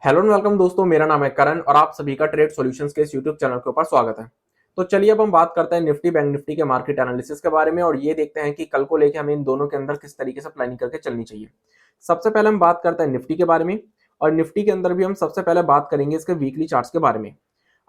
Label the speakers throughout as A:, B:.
A: Hello and welcome दोस्तों, मेरा नाम है करण और आप सभी का ट्रेड सॉल्यूशंस के इस यूट्यूब चैनल के ऊपर स्वागत है। तो चलिए अब हम बात करते हैं निफ्टी बैंक निफ्टी के मार्केट एनालिसिस के बारे में और ये देखते हैं कि कल को लेके हमें इन दोनों के अंदर किस तरीके से प्लानिंग करके चलनी चाहिए। सबसे पहले हम बात करते हैं निफ्टी के बारे में और निफ्टी के अंदर भी हम सबसे पहले बात करेंगे इसके वीकली चार्ट्स के बारे में।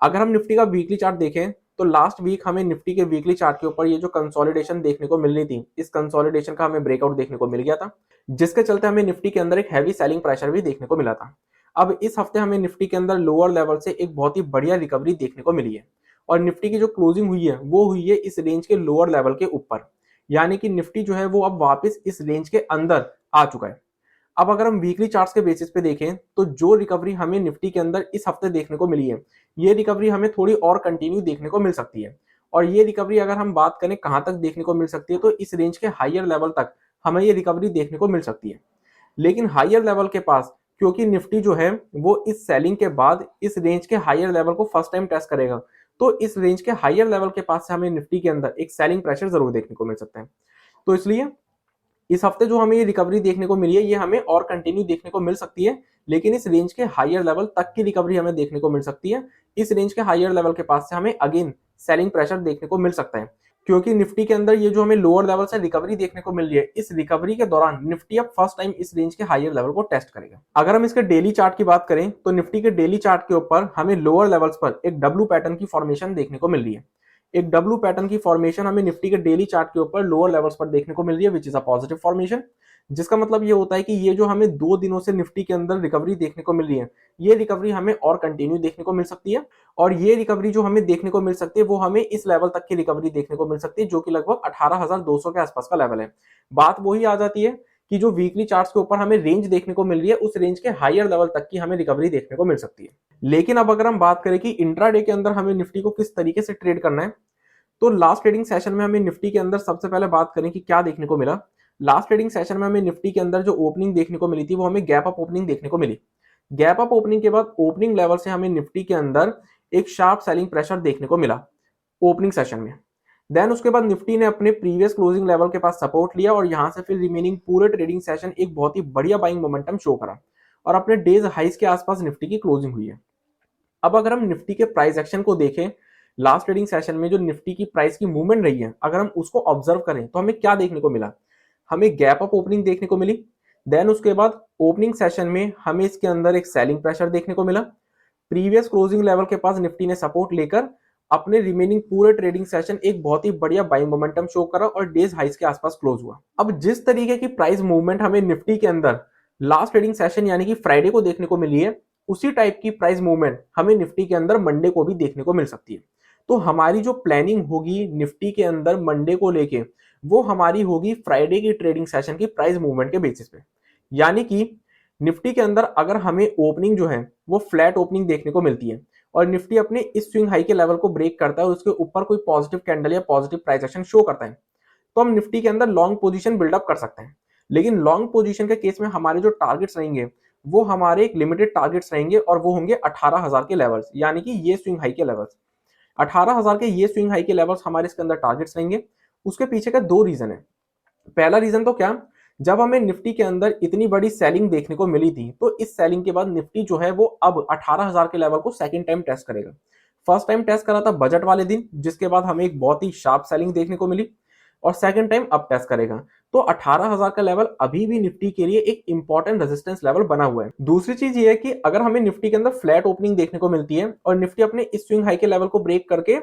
A: अगर हम निफ्टी का वीकली चार्ट देखें तो लास्ट वीक हमें निफ्टी के वीकली चार्ट के ऊपर ये जो कंसोलिडेशन देखने को मिलनी थी, इस कंसोलिडेशन का हमें ब्रेकआउट देखने को मिल गया था, जिसके चलते हमें निफ्टी के अंदर एक हैवी सेलिंग प्रेशर भी देखने को मिला था। अब इस हफ्ते हमें निफ्टी के अंदर लोअर लेवल से एक बहुत ही बढ़िया रिकवरी देखने को मिली है और निफ्टी की जो क्लोजिंग हुई है वो हुई है इस रेंज के लोअर लेवल के ऊपर, यानी कि निफ्टी जो है वो अब वापस इस रेंज के अंदर आ चुका है। अब अगर हम वीकली चार्ट्स के बेसिस पे देखें तो जो रिकवरी हमें निफ्टी के अंदर इस हफ्ते देखने को मिली है, ये रिकवरी हमें थोड़ी और कंटिन्यू देखने को मिल सकती है। और ये रिकवरी अगर हम बात करें कहां तक देखने को मिल सकती है तो इस रेंज के हायर लेवल तक हमें ये रिकवरी देखने को मिल सकती है। लेकिन हायर लेवल के पास क्योंकि निफ्टी जो है वो इस सेलिंग के बाद इस रेंज के हायर लेवल को फर्स्ट टाइम टेस्ट करेगा, तो इस रेंज के हायर लेवल के पास से हमें निफ्टी के अंदर एक सेलिंग प्रेशर जरूर देखने को मिल सकता है। तो इसलिए इस हफ्ते जो हमें ये रिकवरी देखने को मिली है ये हमें और कंटिन्यू देखने को मिल सकती है, लेकिन इस रेंज के हायर लेवल तक की रिकवरी हमें देखने को मिल सकती है। इस रेंज के हायर लेवल के पास से हमें अगेन सेलिंग प्रेशर देखने को मिल सकता है, क्योंकि निफ्टी के अंदर ये जो हमें लोअर लेवल से रिकवरी देखने को मिल रही है, इस रिकवरी के दौरान निफ्टी अब फर्स्ट टाइम इस रेंज के हायर लेवल को टेस्ट करेगा। अगर हम इसके डेली चार्ट की बात करें तो निफ्टी के डेली चार्ट के ऊपर हमें लोअर लेवल्स पर एक डब्ल्यू पैटर्न की फॉर्मेशन देखने को मिल रही है। एक डब्ल्यू पैटर्न की फॉर्मेशन हमें निफ्टी के डेली चार्ट के ऊपर लोअर लेवल्स पर देखने को मिल रही है, which is a positive formation. जिसका मतलब ये होता है कि ये जो हमें 2 दिनों से निफ्टी के अंदर रिकवरी देखने को मिल रही है, ये रिकवरी हमें और कंटिन्यू देखने को मिल सकती है। और ये रिकवरी जो हमें देखने को मिल सकती है वो हमें इस लेवल तक की रिकवरी देखने को मिल सकती है, जो कि लगभग 18,200 के आसपास का लेवल है। बात वही आ जाती है कि जो वीकली चार्ट्स के ऊपर हमें रेंज देखने को मिल रही है, उस रेंज के हायर लेवल तक की हमें रिकवरी देखने को मिल सकती है। लेकिन अब अगर हम बात करें कि इंट्राडे के अंदर हमें निफ्टी को किस तरीके से ट्रेड करना है, तो लास्ट ट्रेडिंग सेशन में हमें निफ्टी के अंदर सबसे पहले बात करें कि क्या देखने को मिला। लास्ट ट्रेडिंग सेशन में हमें निफ्टी के अंदर जो ओपनिंग देखने को मिली थी वो हमें गैप अप ओपनिंग देखने को मिली। गैप अप ओपनिंग के बाद ओपनिंग लेवल से हमें निफ्टी के अंदर एक शार्प सेलिंग प्रेशर देखने को मिला ओपनिंग सेशन में। देन उसके बाद निफ्टी ने अपने प्रीवियस क्लोजिंग लेवल के पास सपोर्ट लिया और यहां से फिर रिमेनिंग पूरे ट्रेडिंग सेशन एक बहुत ही बढ़िया बाइंग मोमेंटम शो करा और अपने डेज हाइस के आसपास निफ्टी की क्लोजिंग हुई है। अब अगर हम निफ्टी के प्राइस एक्शन को देखें, लास्ट ट्रेडिंग सेशन में जो निफ्टी की प्राइस की मूवमेंट रही है, अगर हम उसको ऑब्जर्व करें तो हमें क्या देखने को मिला। हमें गैप अप ओपनिंग देखने को मिली। देन उसके बाद ओपनिंग सेशन में हमें इसके अंदर एक सेलिंग प्रेशर देखने को मिला। प्रीवियस क्लोजिंग लेवल के पास निफ्टी ने सपोर्ट लेकर अपने रिमेनिंग पूरे ट्रेडिंग सेशन एक बहुत ही बढ़िया बाइंग मोमेंटम शो करा और डेज हाइस के आसपास क्लोज हुआ। अब जिस तरीके की प्राइस मूवमेंट हमें निफ्टी के अंदर लास्ट ट्रेडिंग सेशन यानी कि फ्राइडे को देखने को मिली है, उसी टाइप की प्राइस मूवमेंट हमें निफ्टी के अंदर मंडे को भी देखने को मिल सकती है। तो हमारी जो प्लानिंग होगी निफ्टी के अंदर मंडे को लेके, वो हमारी होगी फ्राइडे की ट्रेडिंग सेशन की प्राइस मूवमेंट के बेसिस पे। यानी कि निफ्टी के अंदर अगर हमें ओपनिंग जो है वो फ्लैट ओपनिंग देखने को मिलती है और निफ्टी अपने इस स्विंग हाई के लेवल को ब्रेक करता है और उसके ऊपर कोई पॉजिटिव कैंडल या पॉजिटिव प्राइस एक्शन शो करता है, तो हम निफ्टी के अंदर लॉन्ग पोजीशन बिल्डअप कर सकते हैं। लेकिन लॉन्ग पोजीशन के केस में हमारे जो टारगेट्स रहेंगे वो हमारे एक लिमिटेड टारगेट्स रहेंगे और वो होंगे 18,000 के लेवल्स, यानी कि ये स्विंग हाई के लेवल्स। 18,000 के ये स्विंग हाई के लेवल्स हमारे इसके अंदर टारगेट्स रहेंगे। उसके पीछे का दो रीजन है। पहला रीजन तो क्या, जब हमें निफ्टी के अंदर इतनी बड़ी सेलिंग देखने को मिली थी तो इस सेलिंग के बाद निफ्टी जो है वो अब 18,000 के लेवल को सेकंड टाइम टेस्ट करेगा। फर्स्ट टाइम टेस्ट करा था बजट वाले दिन, जिसके बाद हमें एक बहुत ही शार्प सेलिंग देखने को मिली और सेकंड टाइम अब टेस्ट करेगा। तो 18,000 का लेवल अभी भी निफ्टी के लिए एक इंपॉर्टेंट रेजिस्टेंस लेवल बना हुआ है। दूसरी चीज ये है कि अगर हमें निफ्टी के अंदर फ्लैट ओपनिंग देखने को मिलती है और निफ्टी अपने इस स्विंग हाई के लेवल को ब्रेक करके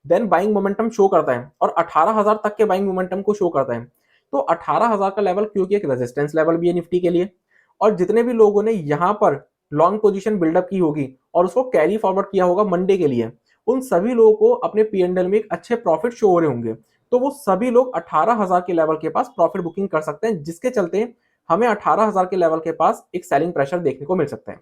A: देन बाइंग मोमेंटम शो करता है और 18,000 तक के बाइंग मोमेंटम को शो करता है, तो 18,000 का लेवल क्योंकि एक रेजिस्टेंस लेवल भी है निफ्टी के लिए, और जितने भी लोगों ने यहां पर लॉन्ग पोजीशन बिल्डअप की होगी और उसको कैरी फॉरवर्ड किया होगा मंडे के लिए, उन सभी लोगों को अपने पीएनएल में एक अच्छे प्रॉफिट शो हो रहे होंगे। तो वो सभी लोग 18,000 के लेवल के पास प्रॉफिट बुकिंग कर सकते हैं, जिसके चलते हमें 18,000 के लेवल के पास एक सेलिंग प्रेशर देखने को मिल सकता है।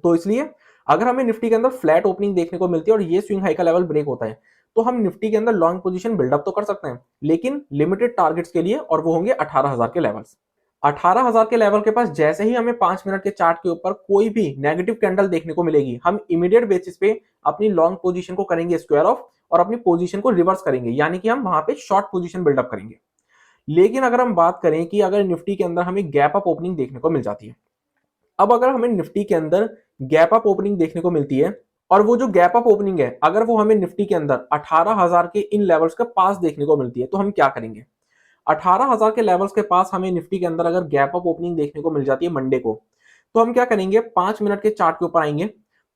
A: तो इसलिए अगर हमें निफ्टी के अंदर फ्लैट ओपनिंग देखने को मिलती है और ये स्विंग हाई का लेवल ब्रेक होता है, तो हम निफ्टी के अंदर लॉन्ग पोजीशन बिल्डअप तो कर सकते हैं, लेकिन लिमिटेड टारगेट्स के लिए, और वो होंगे 18,000 के लेवल्स। 18,000 के लेवल के पास जैसे ही हमें 5 मिनट के चार्ट के ऊपर कोई भी नेगेटिव कैंडल देखने को मिलेगी, हम इमीडिएट बेसिस पे अपनी लॉन्ग पोजीशन को करेंगे स्क्वायर ऑफ और अपनी पोजीशन को रिवर्स करेंगे, यानी कि हम वहां पे शॉर्ट पोजीशन बिल्डअप करेंगे। लेकिन अगर हम बात करें कि अगर निफ्टी के अंदर हमें गैप अप ओपनिंग देखने को मिल जाती है, अब अगर हमें निफ्टी के अंदर गैप अप ओपनिंग देखने को मिलती है, और वो जो गैप अप ओपनिंग है अगर वो हमें निफ्टी के अंदर 18,000 के इन लेवल्स के पास देखने को मिलती है तो हम क्या करेंगे। 18,000 के लेवल्स के पास हमें निफ्टी के अंदर अगर गैप अप ओपनिंग देखने को मिल जाती है मंडे को, तो हम क्या करेंगे, 5 मिनट के चार्ट के ऊपर आएंगे।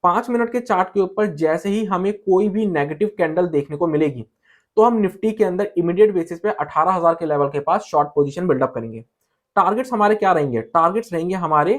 A: 5 मिनट के चार्ट के ऊपर जैसे ही हमें कोई भी नेगेटिव कैंडल देखने को मिलेगी तो हम निफ्टी के अंदर इमीडिएट बेसिस पे 18,000 के लेवल के पास शॉर्ट पोजीशन बिल्डअप करेंगे। टारगेट्स हमारे क्या रहेंगे, टारगेट्स रहेंगे हमारे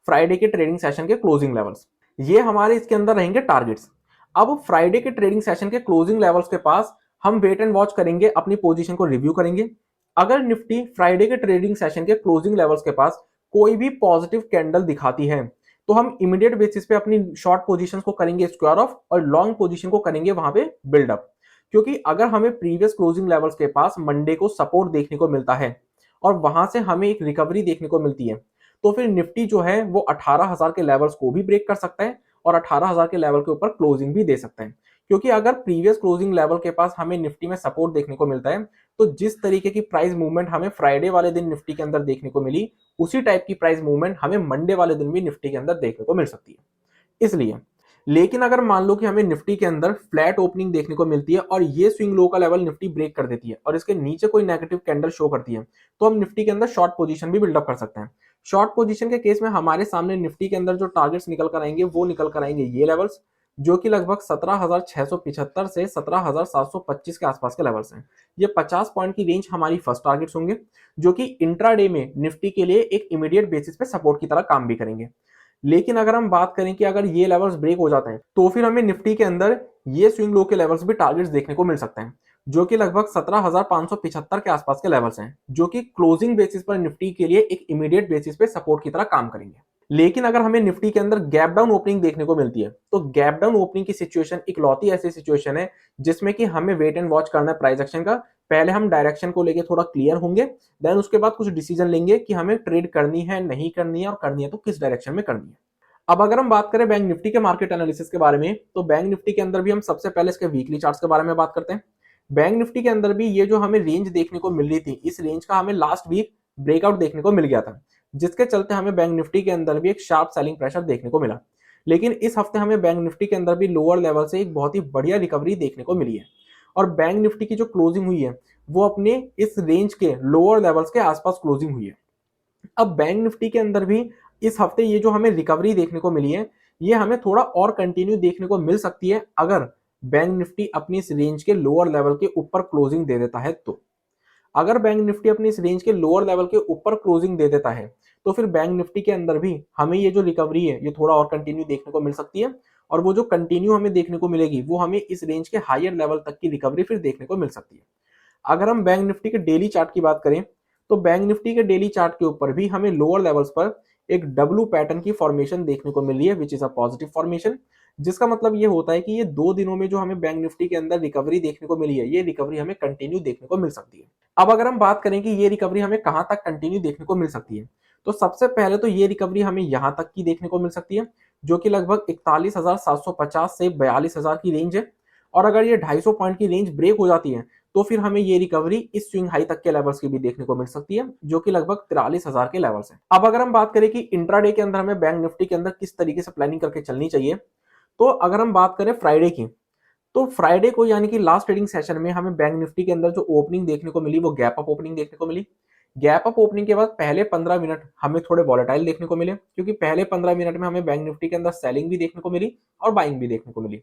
A: फ्राइडे के ट्रेडिंग सेशन के क्लोजिंग लेवल्स, ये हमारे इसके अंदर रहेंगे टारगेट्स। अब फ्राइडे के ट्रेडिंग सेशन के क्लोजिंग लेवल्स के पास हम वेट एंड वॉच करेंगे, अपनी पोजीशन को रिव्यू करेंगे। अगर निफ्टी फ्राइडे के ट्रेडिंग सेशन के क्लोजिंग लेवल्स के पास कोई भी पॉजिटिव कैंडल दिखाती है तो हम इमीडिएट बेसिस पे अपनी शॉर्ट पोजीशन को करेंगे स्क्वायर ऑफ और लॉन्ग पोजीशन को करेंगे वहां पे बिल्डअप। क्योंकि अगर हमें प्रीवियस क्लोजिंग लेवल्स के पास मंडे को सपोर्ट देखने को मिलता है और वहां से हमें एक रिकवरी देखने को मिलती है तो फिर निफ्टी जो है वो 18,000 के लेवल्स को भी ब्रेक कर सकता है और 18,000 के लेवल के ऊपर क्लोजिंग भी दे सकता है। क्योंकि अगर प्रीवियस क्लोजिंग लेवल के पास हमें निफ्टी में सपोर्ट देखने को मिलता है तो जिस तरीके की प्राइस मूवमेंट हमें फ्राइडे वाले दिन निफ्टी के अंदर देखने को मिली उसी टाइप की प्राइस मूवमेंट हमें मंडे वाले दिन भी निफ्टी के अंदर देखने को मिल सकती है। इसलिए लेकिन अगर मान लो कि हमें निफ्टी के अंदर फ्लैट ओपनिंग देखने को मिलती है और ये स्विंग लो का लेवल निफ्टी ब्रेक कर देती है और इसके नीचे कोई नेगेटिव कैंडल शो करती है तो हम निफ्टी के अंदर शॉर्ट पोजीशन भी बिल्डअप कर सकते हैं। शॉर्ट पोजीशन के केस में हमारे सामने निफ्टी के अंदर जो टारगेट्स निकल कर आएंगे वो निकल कर आएंगे ये लेवल्स, जो कि लगभग 17,675 से 17,725 के आसपास के लेवल्स हैं। ये 50 पॉइंट की रेंज हमारी फर्स्ट टारगेट्स होंगे जो कि इंट्राडे में निफ्टी के लिए एक इमीडिएट बेसिस पे सपोर्ट की तरह काम भी करेंगे। लेकिन अगर हम बात करें कि अगर ये लेवल्स ब्रेक हो जाते हैं तो फिर हमें निफ्टी के अंदर ये स्विंग लो के लेवल्स भी टारगेट्स देखने को मिल सकते हैं जो कि लगभग 17,575 के आसपास के लेवल्स हैं, जो कि क्लोजिंग बेसिस पर निफ्टी के लिए एक इमीडिएट बेसिस पे सपोर्ट की तरह काम करेंगे। लेकिन अगर हमें निफ्टी के अंदर गैप डाउन ओपनिंग देखने को मिलती है तो गैप डाउन ओपनिंग की सिचुएशन इकलौती ऐसी सिचुएशन है जिसमें कि हमें वेट एंड वॉच करना है प्राइस एक्शन का। पहले हम डायरेक्शन को लेके थोड़ा क्लियर होंगे, देन उसके बाद कुछ डिसीजन लेंगे कि हमें ट्रेड करनी है नहीं करनी है और करनी है तो किस डायरेक्शन में करनी है। अब अगर हम बात करें बैंक निफ्टी के मार्केट एनालिसिस के बारे में तो बैंक निफ्टी के अंदर भी हम सबसे पहले इसके वीकली चार्ट्स के बारे में बात करते हैं। बैंक निफ्टी के अंदर भी ये जो हमें रेंज देखने को मिल रही थी इस रेंज का हमें लास्ट वीक ब्रेकआउट देखने को मिल गया था, जिसके चलते हमें बैंक निफ्टी के अंदर भी एक शार्प सेलिंग प्रेशर देखने को मिला। लेकिन इस हफ्ते हमें बैंक निफ्टी के अंदर भी लोअर लेवल से एक बहुत ही बढ़िया रिकवरी देखने को मिली है और बैंक निफ्टी की जो क्लोजिंग हुई है वो अपने इस रेंज के लोअर लेवल्स के आसपास क्लोजिंग हुई है। अब बैंक निफ्टी के अंदर भी इस हफ्ते ये जो हमें रिकवरी देखने को मिली है ये हमें थोड़ा और कंटिन्यू देखने को मिल सकती है अगर बैंक निफ्टी अपनी इस रेंज के लोअर लेवल के ऊपर क्लोजिंग दे देता है तो। अगर बैंक निफ्टी अपनी इस रेंज के लोअर लेवल के ऊपर क्लोजिंग दे देता है तो फिर बैंक निफ्टी के अंदर भी हमें ये जो रिकवरी है ये थोड़ा और कंटिन्यू देखने को मिल सकती है और वो जो कंटिन्यू हमें देखने को मिलेगी वो हमें इस रेंज के हायर लेवल तक की रिकवरी फिर देखने को मिल सकती है। अगर हम बैंक निफ्टी के डेली चार्ट की बात करें तो बैंक निफ्टी के डेली चार्ट के ऊपर भी हमें लोअर लेवल्स पर एक डब्ल्यू पैटर्न की फॉर्मेशन देखने को मिल रही है which is a positive formation, जिसका मतलब ये होता है कि ये 2 दिनों में जो हमें बैंक निफ्टी के अंदर रिकवरी देखने को मिली है ये रिकवरी हमें कंटिन्यू देखने को मिल सकती है। अब अगर हम बात करें कि ये रिकवरी हमें कहां तक कंटिन्यू देखने को मिल सकती है तो सबसे पहले तो ये रिकवरी हमें यहां तक की देखने को मिल सकती है जो कि लगभग 41,750 से 42,000 की रेंज है। और अगर ये 250 पॉइंट की रेंज ब्रेक हो जाती है तो फिर हमें ये रिकवरी इस स्विंग हाई तक के लेवल्स की भी देखने को मिल सकती है जो कि लगभग 43,000 के लेवल्स है। अब अगर हम बात करें कि इंट्राडे के अंदर हमें बैंक निफ्टी के अंदर किस तरीके से प्लानिंग करके चलनी चाहिए तो अगर हम बात करें फ्राइडे की तो फ्राइडे को यानी कि लास्ट ट्रेडिंग सेशन में हमें बैंक निफ्टी के अंदर जो ओपनिंग देखने को मिली वो गैप अप ओपनिंग देखने को मिली। गैप अप ओपनिंग के बाद पहले 15 मिनट हमें थोड़े वॉलेटाइल देखने को मिले क्योंकि पहले 15 मिनट में हमें बैंक निफ्टी के अंदर सेलिंग भी देखने को मिली और बाइंग भी देखने को मिली।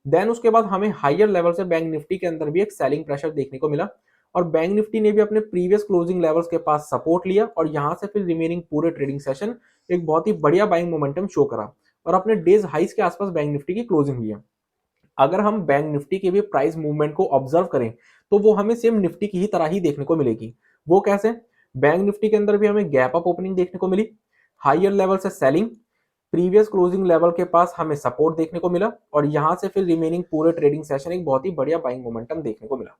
A: देन उसके बाद हमें हायर लेवल से बैंक निफ्टी के अंदर भी एक सेलिंग प्रेशर देखने को मिला और बैंक निफ्टी ने भी अपने प्रीवियस क्लोजिंग लेवल्स के पास सपोर्ट लिया और यहां से फिर रिमेनिंग पूरे ट्रेडिंग सेशन एक बहुत ही बढ़िया बाइंग मोमेंटम शो करा और अपने डेज हाइस के आसपास बैंक निफ्टी की क्लोजिंग हुई है। अगर हम बैंक निफ्टी के भी प्राइस मूवमेंट को ऑब्जर्व करें तो वो हमें सेम निफ्टी की ही तरह ही देखने को मिलेगी। वो कैसे, बैंक निफ्टी के अंदर भी हमें गैप अप ओपनिंग देखने को मिली, हायर लेवल से सेलिंग, प्रीवियस क्लोजिंग लेवल के पास हमें सपोर्ट देखने को मिला और यहां से फिर रिमेनिंग पूरे ट्रेडिंग सेशन एक बहुत ही बढ़िया बाइंग मोमेंटम देखने को मिला।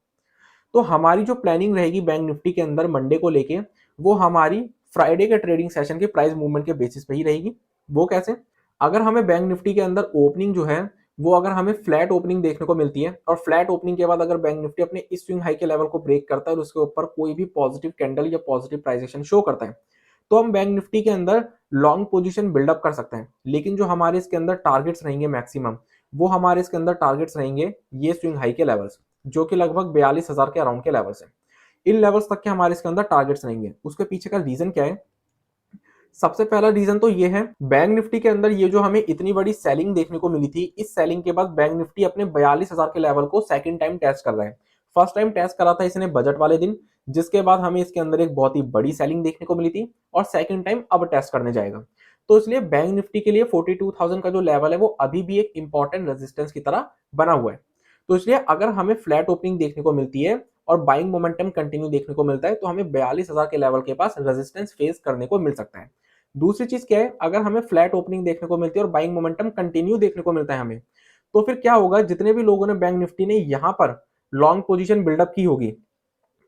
A: तो हमारी जो प्लानिंग रहेगी बैंक निफ्टी के अंदर मंडे को लेके वो हमारी फ्राइडे के ट्रेडिंग सेशन की प्राइस मूवमेंट के बेसिस पे ही रहेगी। वो कैसे, अगर हमें बैंक निफ्टी के अंदर ओपनिंग जो है वो अगर हमें फ्लैट ओपनिंग देखने को मिलती है और फ्लैट ओपनिंग के बाद अगर बैंक निफ्टी अपने इस स्विंग हाई के लेवल को ब्रेक करता है और उसके ऊपर कोई भी पॉजिटिव कैंडल या पॉजिटिव प्राइस एक्शन शो करता है तो हम बैंक निफ्टी के अंदर लॉन्ग पोजीशन बिल्डअप कर सकते हैं। लेकिन जो हमारे इसके अंदर टारगेट्स रहेंगे मैक्सिमम, वो हमारे इसके अंदर टारगेट्स रहेंगे ये स्विंग हाई के लेवल्स, जो कि लगभग 42,000 के अराउंड के लेवल्स हैं। इन लेवल्स तक के हमारे इसके अंदर टारगेट्स रहेंगे। उसके पीछे का रीजन क्या है? सबसे पहला रीजन तो ये है, बैंक निफ्टी के अंदर ये जो हमें इतनी बड़ी सेलिंग देखने को मिली थी, इस सेलिंग के बाद बैंक निफ्टी अपने 42,000 के लेवल को सेकंड टाइम टेस्ट कर रहा है। फर्स्ट टाइम टेस्ट करा था इसने बजट वाले दिन, जिसके बाद हमें इसके अंदर एक बहुत ही बड़ी सेलिंग देखने को मिली थी, और सेकंड टाइम अब टेस्ट करने जाएगा। तो इसलिए बैंक निफ्टी के लिए 42,000 का जो लेवल है वो अभी भी एक इंपॉर्टेंट रेजिस्टेंस की तरह बना हुआ है। तो इसलिए अगर हमें फ्लैट ओपनिंग देखने को मिलती है और बाइंग मोमेंटम कंटिन्यू देखने को मिलता है, तो हमें 42,000 के लेवल के पास रेजिस्टेंस फेस करने को मिल सकता है। दूसरी चीज क्या है, अगर हमें फ्लैट ओपनिंग देखने को मिलती है और बाइंग मोमेंटम कंटिन्यू देखने को मिलता है हमें, तो फिर क्या होगा, जितने भी लोगों ने बैंक निफ्टी ने यहां पर लॉन्ग पोजीशन बिल्डअप की होगी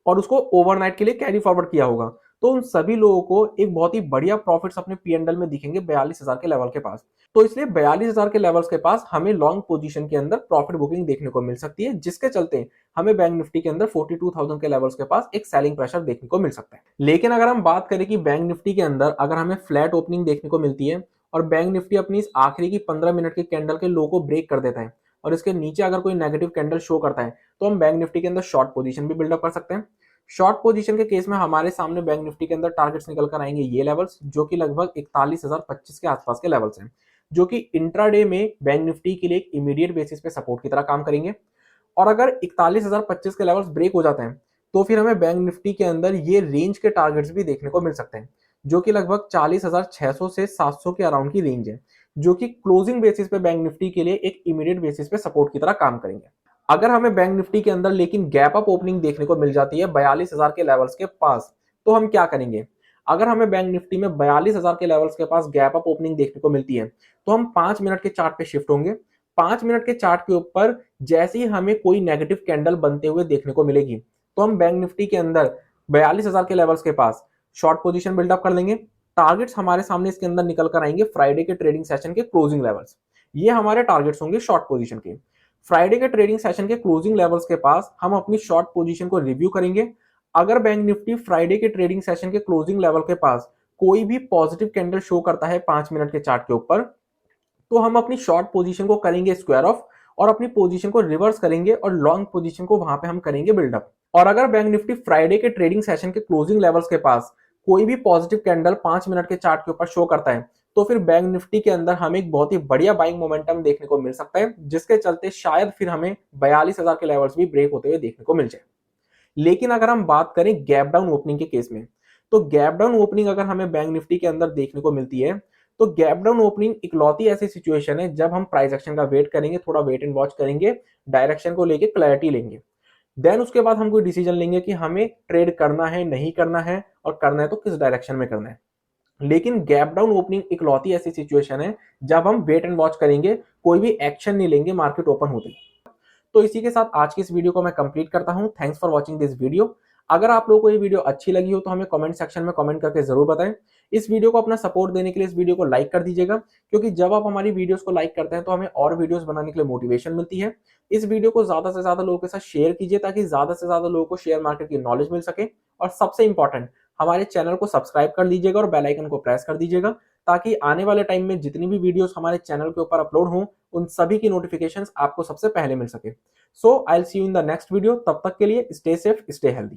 A: और उसको ओवरनाइट के लिए कैरी फॉरवर्ड किया होगा, तो उन सभी लोगों को एक बहुत ही बढ़िया प्रॉफिट्स अपने पीएनएल में दिखेंगे 42,000 के लेवल के पास। तो इसलिए 42,000 के लेवल्स के पास हमें लॉन्ग पोजीशन के अंदर प्रॉफिट बुकिंग देखने को मिल सकती है, जिसके चलते हमें बैंक निफ्टी के अंदर 42,000 के लेवल्स के पास एक सेलिंग प्रेशर देखने को मिल सकता है। लेकिन अगर हम बात करें कि बैंक निफ्टी के अंदर अगर हमें फ्लैट ओपनिंग देखने को मिलती है और बैंक निफ्टी अपनी इस आखिरी की 15 मिनट के कैंडल के लो को ब्रेक कर देता है और इसके नीचे अगर कोई नेगेटिव कैंडल शो करता है, तो हम बैंक निफ्टी के अंदर शॉर्ट पोजीशन भी बिल्डअप कर सकते हैं। शॉर्ट पोजीशन के केस में हमारे सामने बैंक निफ्टी के अंदर टारगेट्स निकल कर आएंगे ये लेवल्स, जो कि लगभग 41,025 के आसपास के लेवल्स हैं, जो कि इंट्राडे में बैंक निफ्टी के लिए एक इमीडिएट बेसिस पे सपोर्ट की तरह काम करेंगे। और अगर 41,025 के लेवल्स ब्रेक हो जाते हैं, तो फिर हमें बैंक निफ्टी के अंदर ये रेंज के टारगेट्स भी देखने को मिल सकते हैं, जो कि लगभग 40,600 से 700 के अराउंड की रेंज है, जो कि क्लोजिंग बेसिस पे बैंक निफ्टी के लिए एक इमीडिएट बेसिस पे सपोर्ट की तरह काम करेंगे। अगर हमें बैंक निफ्टी के अंदर लेकिन गैप अप ओपनिंग देखने को मिल जाती है 42,000 के लेवल्स के पास, तो हम क्या करेंगे? अगर हमें बैंक निफ्टी में 42,000 के लेवल्स के पास गैप अप ओपनिंग देखने को मिलती है, तो हम 5 मिनट के चार्ट पे शिफ्ट होंगे। 5 मिनट के चार्ट के ऊपर जैसे ही हमें कोई नेगेटिव कैंडल बनते हुए देखने को मिलेगी, तो हम बैंक निफ्टी के अंदर 42,000 के लेवल्स के पास शॉर्ट पोजीशन बिल्डअप कर लेंगे। टारगेट्स हमारे सामने इसके अंदर निकल कर आएंगे फ्राइडे के ट्रेडिंग सेशन के क्लोजिंग लेवल्स। ये हमारे टारगेट्स होंगे शॉर्ट पोजीशन के। फ्राइडे के ट्रेडिंग सेशन के क्लोजिंग लेवल्स के पास हम अपनी शॉर्ट पोजीशन को रिव्यू करेंगे। अगर बैंक निफ्टी फ्राइडे के ट्रेडिंग सेशन के क्लोजिंग लेवल के पास कोई भी पॉजिटिव कैंडल शो करता है 5 मिनट के चार्ट के ऊपर, तो हम अपनी शॉर्ट पोजीशन को करेंगे स्क्वायर ऑफ और अपनी पोजीशन को रिवर्स करेंगे और लॉन्ग पोजीशन को वहां पे हम करेंगे बिल्डअप। और अगर बैंक निफ्टी फ्राइडे के ट्रेडिंग सेशन के क्लोजिंग लेवल्स के पास कोई भी पॉजिटिव कैंडल 5 मिनट के चार्ट के ऊपर शो करता है, तो फिर बैंक निफ्टी के अंदर हमें एक बहुत ही बढ़िया बाइंग मोमेंटम देखने को मिल सकता है, जिसके चलते शायद फिर हमें 42,000 के लेवल्स भी ब्रेक होते हुए देखने को मिल जाए। लेकिन अगर हम बात करें गैप डाउन ओपनिंग के केस में, तो गैप डाउन ओपनिंग अगर हमें बैंक निफ्टी के अंदर देखने को मिलती है, तो गैप डाउन ओपनिंग इकलौती ऐसी सिचुएशन है जब हम प्राइस एक्शन का वेट करेंगे, थोड़ा वेट एंड वॉच करेंगे, डायरेक्शन को लेके क्लैरिटी लेंगे, देन उसके बाद हम कोई डिसीजन लेंगे कि हमें ट्रेड करना है नहीं करना है, और करना है तो किस डायरेक्शन में करना है। लेकिन गैप डाउन ओपनिंग इकलौती ऐसी सिचुएशन है जब हम वेट एंड वॉच करेंगे, कोई भी एक्शन नहीं लेंगे मार्केट ओपन होते ही। तो इसी के साथ आज की इस वीडियो को मैं कंप्लीट करता हूं। Thanks for watching this video. अगर आप लोगों को ये वीडियो अच्छी लगी हो तो हमें कमेंट सेक्शन में कमेंट करके जरूर बताएं। इस वीडियो को अपना सपोर्ट देने के लिए इस वीडियो को लाइक कर दीजिएगा, क्योंकि जब आप हमारी वीडियोस को लाइक करते हैं तो हमें और वीडियोस बनाने के लिए मोटिवेशन मिलती है। इस वीडियो को ज्यादा से ज्यादा लोगों के साथ शेयर कीजिए, ताकि ज्यादा से ज्यादा लोगों को शेयर मार्केट की नॉलेज मिल सके। और सबसे इंपॉर्टेंट, हमारे चैनल को सब्सक्राइब कर लीजिएगा और बेल आइकन को प्रेस कर दीजिएगा, ताकि आने वाले टाइम में जितनी भी वीडियोस हमारे चैनल के ऊपर अपलोड हों, उन सभी की नोटिफिकेशंस आपको सबसे पहले मिल सके। So I will see you in the next video. तब तक के लिए स्टे सेफ, स्टे हेल्दी।